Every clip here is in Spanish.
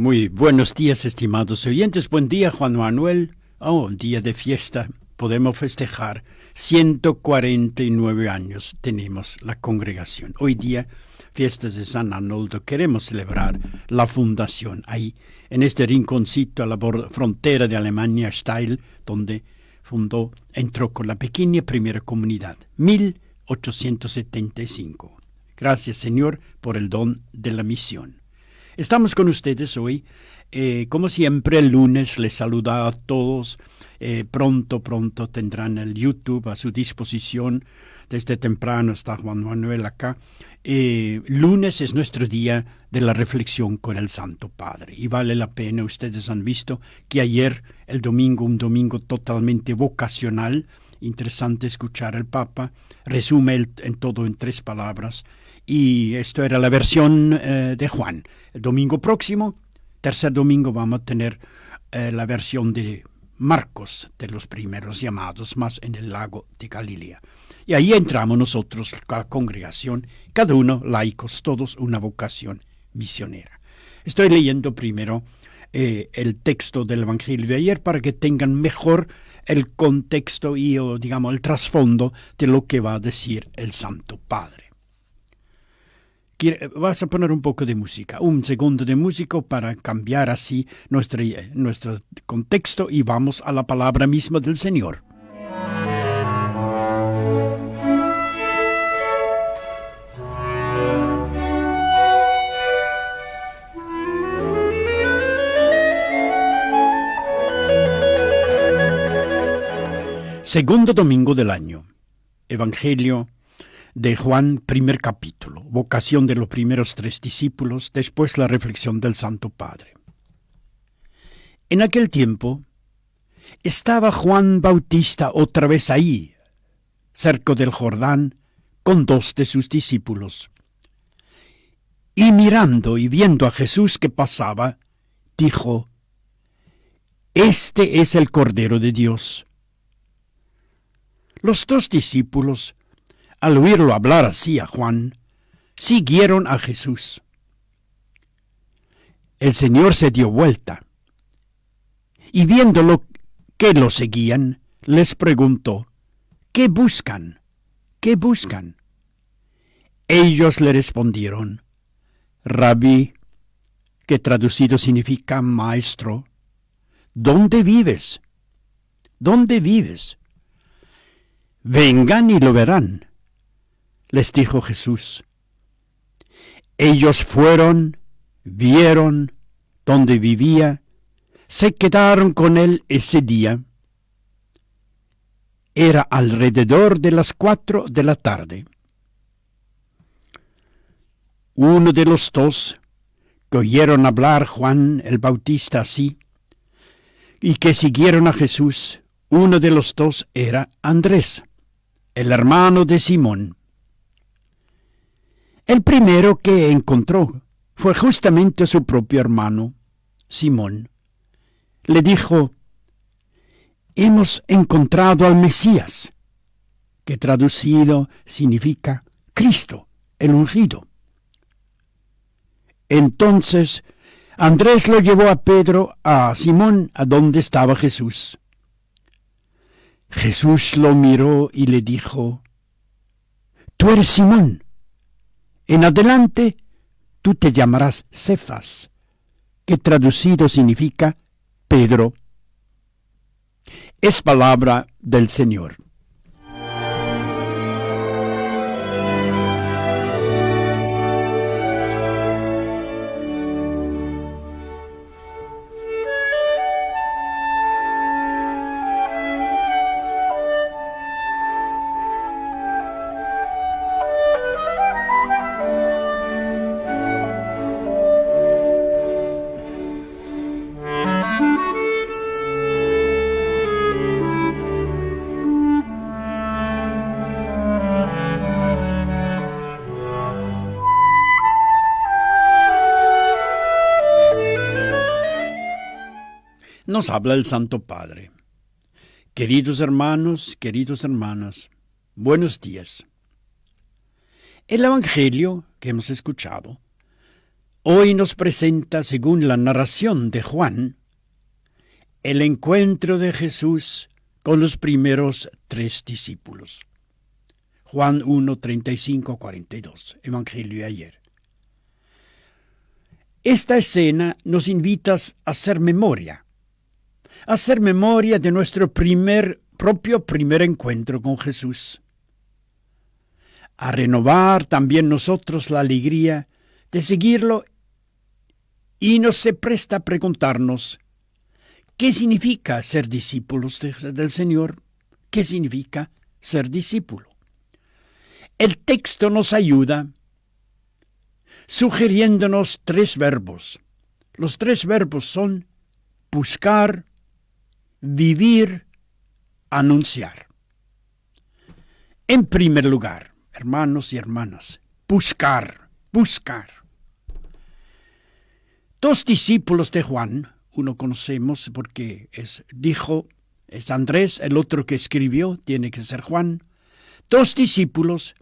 Muy buenos días, estimados oyentes. Buen día, Juan Manuel. Día de fiesta. Podemos festejar. 149 años tenemos la congregación. Hoy día, fiestas de San Arnoldo. Queremos celebrar la fundación ahí, en este rinconcito a la frontera de Alemania, Steil, donde entró con la pequeña primera comunidad, 1875. Gracias, Señor, por el don de la misión. Estamos con ustedes hoy. Como siempre, el lunes les saluda a todos. Pronto tendrán el YouTube a su disposición. Desde temprano está Juan Manuel acá. Lunes es nuestro día de la reflexión con el Santo Padre. Y vale la pena, ustedes han visto que ayer, el domingo, un domingo totalmente vocacional, interesante escuchar al Papa, resume en todo en 3 palabras. Y esto era la versión de Juan. El domingo próximo, tercer domingo, vamos a tener la versión de Marcos, de los primeros llamados, más en el lago de Galilea. Y ahí entramos nosotros, la congregación, cada uno laicos, todos una vocación misionera. Estoy leyendo primero el texto del Evangelio de ayer para que tengan mejor el contexto y, digamos, el trasfondo de lo que va a decir el Santo Padre. Vas a poner un poco de música, un segundo de música para cambiar así nuestro contexto y vamos a la palabra misma del Señor. Segundo domingo del año. Evangelio de Juan, primer capítulo, vocación de los primeros 3 discípulos, después la reflexión del Santo Padre. En aquel tiempo estaba Juan Bautista otra vez ahí, cerca del Jordán, con 2 de sus discípulos. Y mirando y viendo a Jesús que pasaba, dijo: «Este es el Cordero de Dios». Los 2 discípulos, al oírlo hablar así a Juan, siguieron a Jesús. El Señor se dio vuelta y viéndolo que lo seguían, les preguntó: «¿Qué buscan? ¿Qué buscan?». Ellos le respondieron: «Rabí», que traducido significa maestro, «¿dónde vives? ¿Dónde vives?». «Vengan y lo verán», les dijo Jesús. Ellos fueron, vieron dónde vivía, se quedaron con él ese día. Era alrededor de las 4 de la tarde. Uno de los 2 que oyeron hablar Juan el Bautista así y que siguieron a Jesús, uno de los 2 era Andrés, el hermano de Simón. El primero que encontró fue justamente su propio hermano, Simón. Le dijo: «Hemos encontrado al Mesías», que traducido significa Cristo, el ungido. Entonces Andrés lo llevó a Simón, a donde estaba Jesús. Jesús lo miró y le dijo: «Tú eres Simón. En adelante tú te llamarás Cefas», que traducido significa Pedro. Es palabra del Señor. Nos habla el Santo Padre. Queridos hermanos, queridas hermanas, buenos días. El Evangelio que hemos escuchado hoy nos presenta, según la narración de Juan, el encuentro de Jesús con los primeros 3 discípulos. Juan 1, 35-42, Evangelio de ayer. Esta escena nos invita a hacer memoria de nuestro propio primer encuentro con Jesús, a renovar también nosotros la alegría de seguirlo, y nos se presta a preguntarnos, ¿qué significa ser discípulos del Señor? ¿Qué significa ser discípulo? El texto nos ayuda sugiriéndonos 3 verbos. Los 3 verbos son buscar, vivir, anunciar. En primer lugar, hermanos y hermanas, buscar. 2 discípulos de Juan, uno conocemos porque es Andrés, el otro que escribió tiene que ser Juan. 2 discípulos,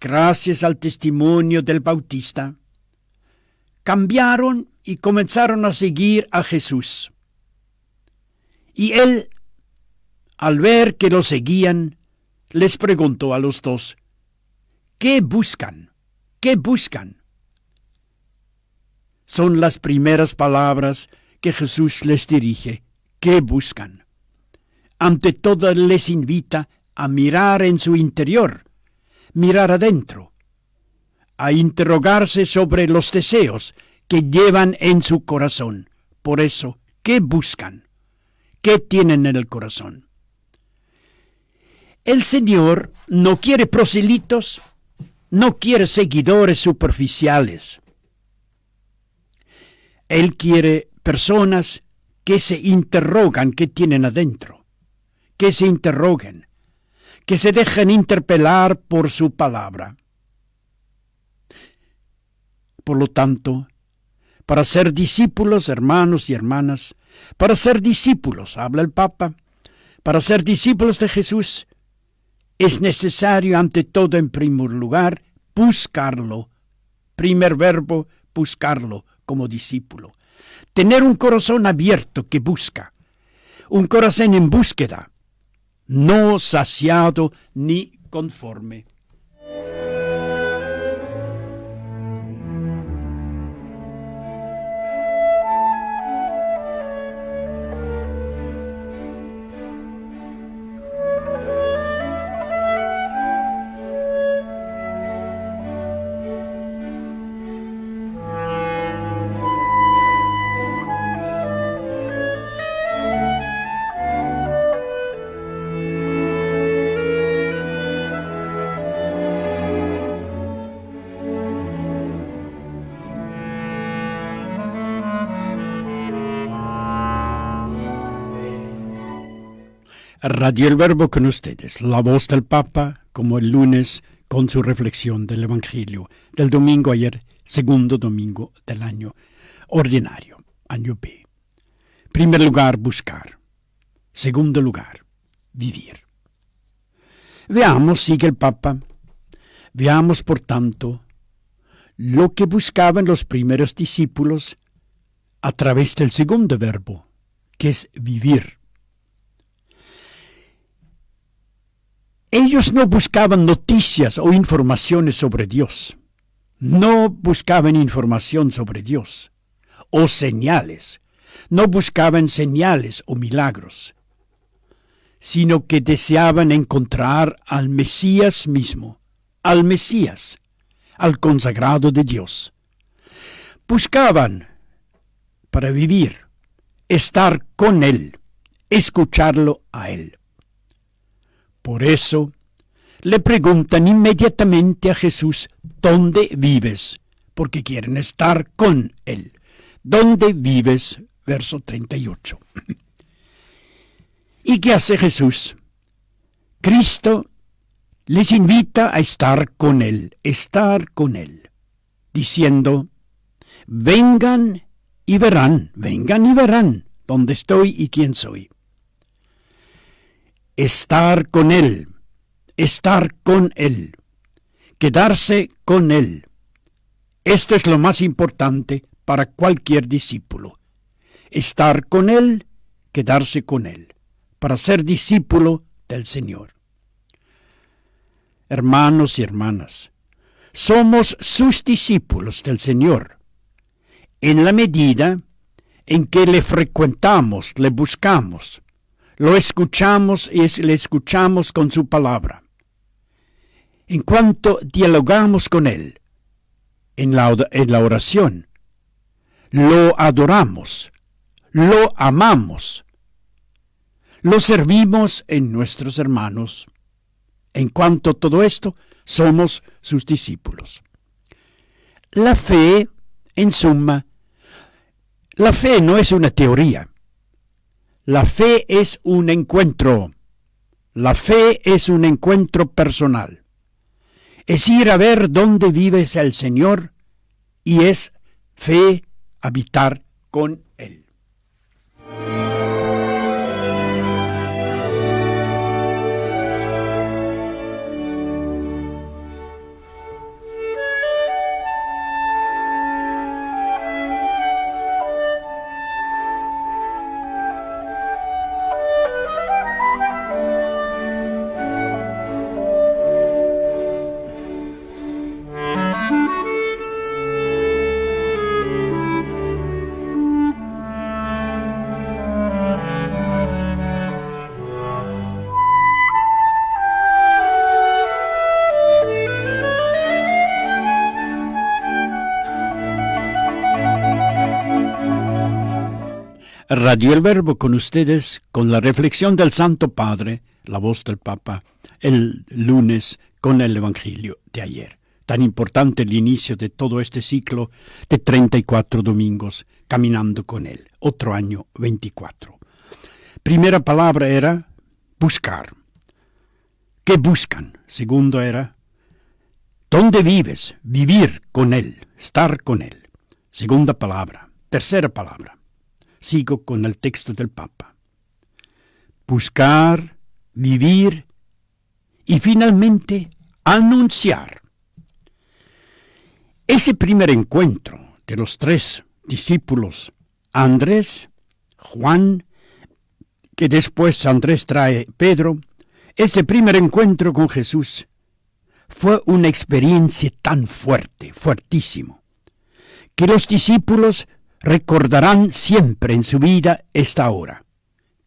gracias al testimonio del Bautista, cambiaron y comenzaron a seguir a Jesús. Y él, al ver que lo seguían, les preguntó a los 2, ¿qué buscan? ¿Qué buscan? Son las primeras palabras que Jesús les dirige. ¿Qué buscan? Ante todo les invita a mirar en su interior, mirar adentro, a interrogarse sobre los deseos que llevan en su corazón. Por eso, ¿qué buscan? ¿Qué tienen en el corazón? El Señor no quiere proselitos, no quiere seguidores superficiales. Él quiere personas que se interrogan qué tienen adentro, que se interroguen, que se dejen interpelar por su palabra. Por lo tanto, para ser discípulos, hermanos y hermanas, para ser discípulos, habla el Papa, para ser discípulos de Jesús, es necesario ante todo, en primer lugar, buscarlo. Primer verbo, buscarlo como discípulo. Tener un corazón abierto que busca, un corazón en búsqueda, no saciado ni conforme. Radio El Verbo con ustedes, la voz del Papa, como el lunes, con su reflexión del Evangelio del domingo ayer, segundo domingo del año ordinario, año B. Primer lugar, buscar. Segundo lugar, vivir. Veamos, sigue el Papa, veamos por tanto lo que buscaban los primeros discípulos a través del segundo verbo, que es vivir. Ellos no buscaban noticias o informaciones sobre Dios. No buscaban información sobre Dios o señales. No buscaban señales o milagros, sino que deseaban encontrar al Mesías mismo, al Mesías, al consagrado de Dios. Buscaban para vivir, estar con Él, escucharlo a Él. Por eso, le preguntan inmediatamente a Jesús, ¿dónde vives? Porque quieren estar con Él. ¿Dónde vives? Verso 38. ¿Y qué hace Jesús? Cristo les invita a estar con Él, diciendo, vengan y verán dónde estoy y quién soy. Estar con Él, quedarse con Él, Esto es lo más importante para cualquier discípulo. Estar con Él, quedarse con Él, para ser discípulo del Señor. Hermanos y hermanas, somos sus discípulos del Señor, en la medida en que le frecuentamos, le buscamos, lo escuchamos y le escuchamos con su palabra. En cuanto dialogamos con Él, en la oración, lo adoramos, lo amamos, lo servimos en nuestros hermanos. En cuanto a todo esto, somos sus discípulos. La fe, en suma, la fe no es una teoría. La fe es un encuentro. La fe es un encuentro personal. Es ir a ver dónde vive el Señor y es fe habitar con Él. Radio El Verbo con ustedes, con la reflexión del Santo Padre, la voz del Papa, el lunes con el Evangelio de ayer. Tan importante el inicio de todo este ciclo de 34 domingos caminando con Él. Otro año 24. Primera palabra era buscar. ¿Qué buscan? Segundo era ¿dónde vives? Vivir con Él, estar con Él. Segunda palabra. Tercera palabra. Sigo con el texto del Papa. Buscar, vivir y finalmente anunciar. Ese primer encuentro de los tres discípulos, Andrés, Juan, que después Andrés trae Pedro, ese primer encuentro con Jesús fue una experiencia tan fuerte, fuertísimo, que los discípulos recordarán siempre en su vida esta hora.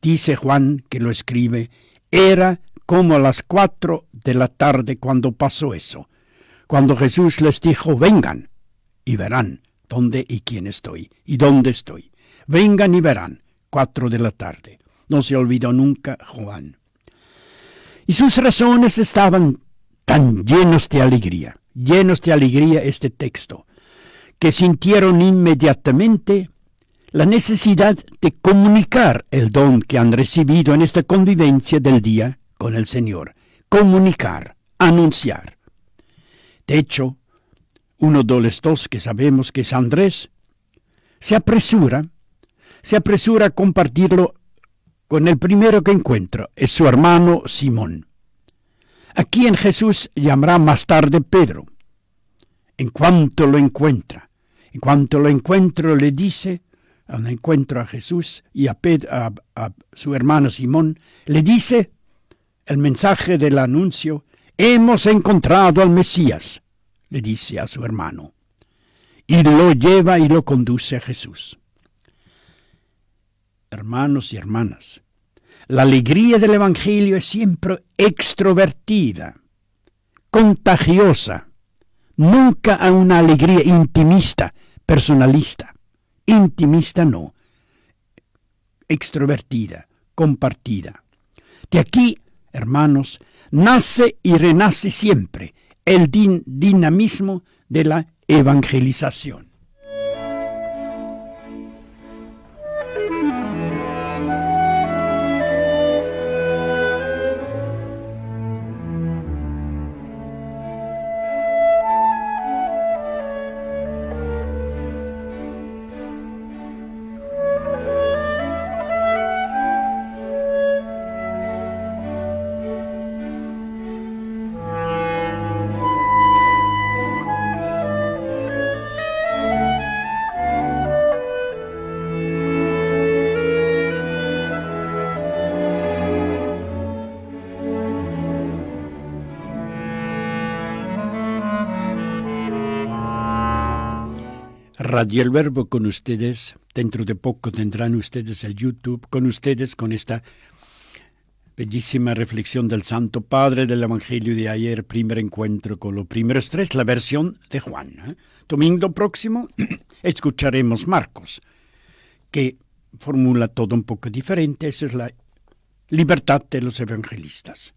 Dice Juan, que lo escribe, era como a las 4 de la tarde cuando pasó eso, cuando Jesús les dijo, vengan y verán dónde y quién estoy y dónde estoy. Vengan y verán, 4 de la tarde. No se olvidó nunca Juan. Y sus razones estaban tan llenos de alegría este texto, que sintieron inmediatamente la necesidad de comunicar el don que han recibido en esta convivencia del día con el Señor. Comunicar, anunciar. De hecho, uno de los dos que sabemos que es Andrés, se apresura a compartirlo con el primero que encuentra, es su hermano Simón, a quien Jesús llamará más tarde Pedro. En cuanto lo encuentra, le dice, cuando encuentra a Jesús y a su hermano Simón, le dice el mensaje del anuncio, hemos encontrado al Mesías, le dice a su hermano, y lo lleva y lo conduce a Jesús. Hermanos y hermanas, la alegría del Evangelio es siempre extrovertida, contagiosa, nunca a una alegría intimista, personalista. Intimista no, extrovertida, compartida. De aquí, hermanos, nace y renace siempre el dinamismo de la evangelización. Radio El Verbo con ustedes. Dentro de poco tendrán ustedes el YouTube con ustedes con esta bellísima reflexión del Santo Padre del Evangelio de ayer, primer encuentro con los primeros tres, la versión de Juan. Domingo próximo escucharemos Marcos, que formula todo un poco diferente. Esa es la libertad de los evangelistas.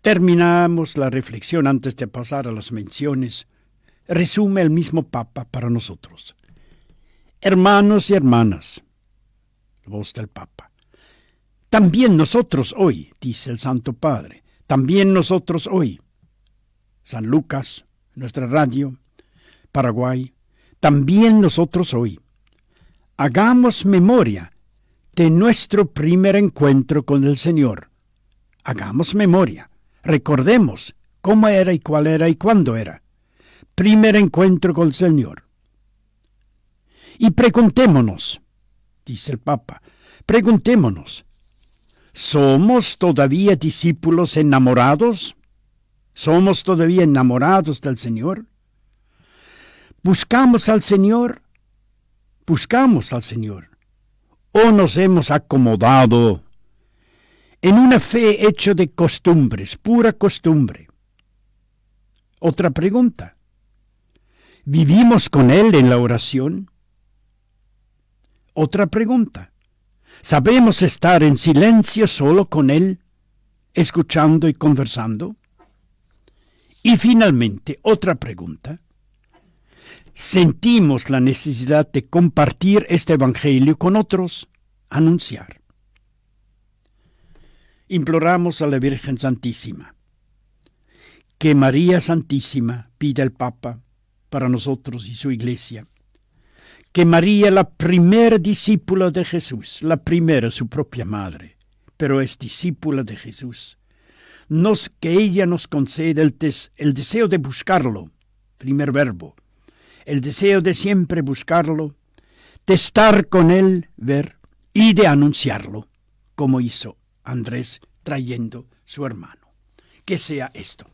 Terminamos la reflexión antes de pasar a las menciones. Resume el mismo Papa para nosotros. Hermanos y hermanas, voz del Papa. También nosotros hoy, dice el Santo Padre, también nosotros hoy, San Lucas, nuestra radio, Paraguay, también nosotros hoy, hagamos memoria de nuestro primer encuentro con el Señor. Hagamos memoria, recordemos cómo era y cuál era y cuándo era. Primer encuentro con el Señor. Y preguntémonos, dice el Papa, preguntémonos, ¿somos todavía discípulos enamorados? ¿Somos todavía enamorados del Señor? ¿Buscamos al Señor? ¿Buscamos al Señor? ¿O nos hemos acomodado en una fe hecha de costumbres, pura costumbre? Otra pregunta. ¿Vivimos con Él en la oración? Otra pregunta. ¿Sabemos estar en silencio solo con Él, escuchando y conversando? Y finalmente, otra pregunta. ¿Sentimos la necesidad de compartir este Evangelio con otros? Anunciar. Imploramos a la Virgen Santísima que María Santísima pida al Papa para nosotros y su Iglesia, que María, la primera discípula de Jesús, la primera, su propia madre, pero es discípula de Jesús, que ella nos conceda el deseo de buscarlo, primer verbo, el deseo de siempre buscarlo, de estar con Él, ver, y de anunciarlo, como hizo Andrés trayendo su hermano. Que sea esto.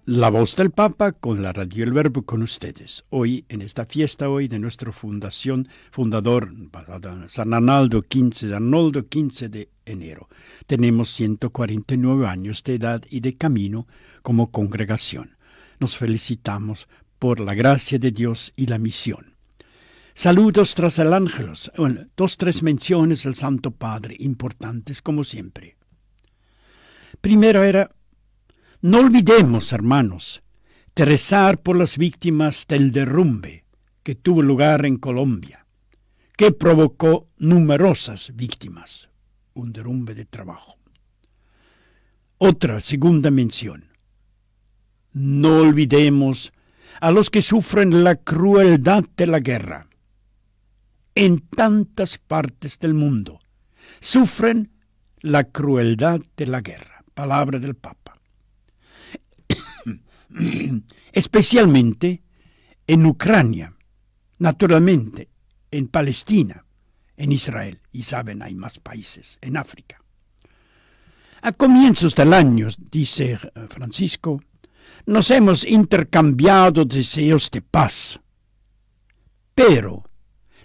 La voz del Papa con la Radio El Verbo con ustedes. Hoy, en esta fiesta de nuestra fundador, San Arnoldo XV de enero. Tenemos 149 años de edad y de camino como congregación. Nos felicitamos por la gracia de Dios y la misión. Saludos tras el ángelos. Bueno, 2-3 menciones del Santo Padre, importantes como siempre. Primero era: no olvidemos, hermanos, de rezar por las víctimas del derrumbe que tuvo lugar en Colombia, que provocó numerosas víctimas, un derrumbe de trabajo. Otra segunda mención. No olvidemos a los que sufren la crueldad de la guerra. En tantas partes del mundo sufren la crueldad de la guerra. Palabra del Papa. Especialmente en Ucrania, naturalmente en Palestina, en Israel, y saben, hay más países, en África. A comienzos del año, dice Francisco, nos hemos intercambiado deseos de paz, pero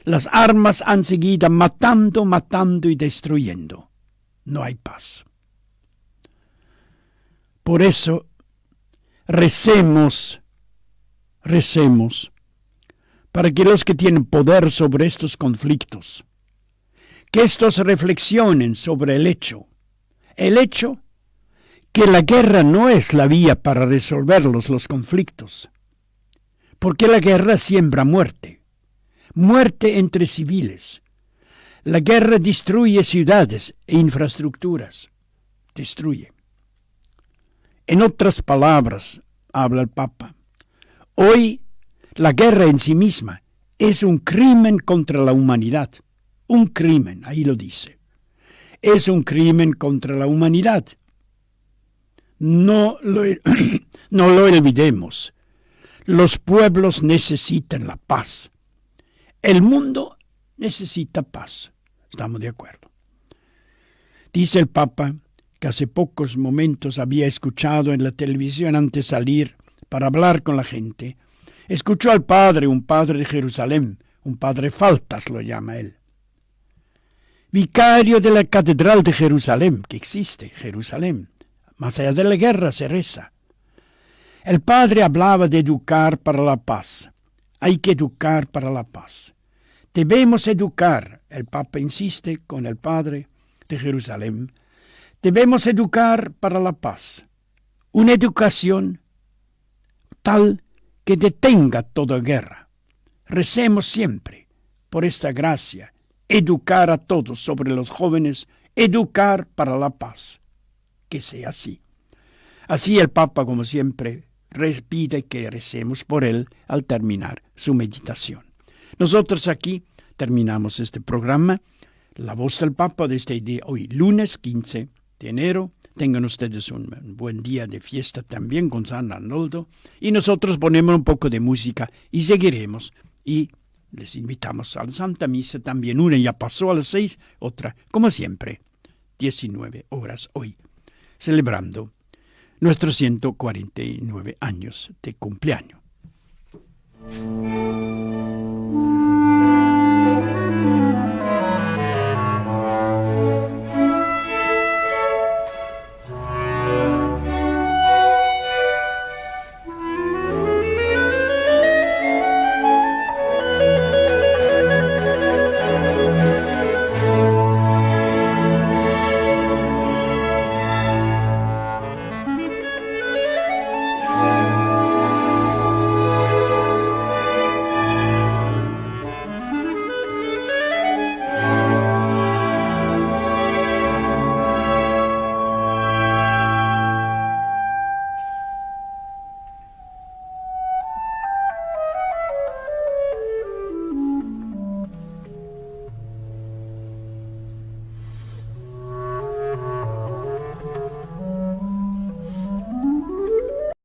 las armas han seguido matando y destruyendo. No hay paz. Por eso, recemos para que los que tienen poder sobre estos conflictos, que estos reflexionen sobre el hecho que la guerra no es la vía para resolver los conflictos, porque la guerra siembra muerte, muerte entre civiles. La guerra destruye ciudades e infraestructuras, destruye. En otras palabras, habla el Papa, hoy la guerra en sí misma es un crimen contra la humanidad. Un crimen, ahí lo dice. Es un crimen contra la humanidad. No lo olvidemos. Los pueblos necesitan la paz. El mundo necesita paz. Estamos de acuerdo. Dice el Papa que hace pocos momentos había escuchado en la televisión antes de salir para hablar con la gente. Escuchó al padre, un padre de Jerusalén, un padre Faltas lo llama él. Vicario de la Catedral de Jerusalén, que existe, Jerusalén. Más allá de la guerra se reza. El padre hablaba de educar para la paz. Hay que educar para la paz. Debemos educar, el Papa insiste con el padre de Jerusalén, debemos educar para la paz. Una educación tal que detenga toda guerra. Recemos siempre por esta gracia, educar a todos, sobre los jóvenes, educar para la paz. Que sea así. Así el Papa, como siempre, pide que recemos por él al terminar su meditación. Nosotros aquí terminamos este programa, La Voz del Papa, desde hoy, lunes 15 de enero. Tengan ustedes un buen día de fiesta también con San Arnoldo. Y nosotros ponemos un poco de música y seguiremos. Y les invitamos a la Santa Misa también. Una ya pasó a las 6, otra, como siempre, 19 horas hoy, celebrando nuestros 149 años de cumpleaños.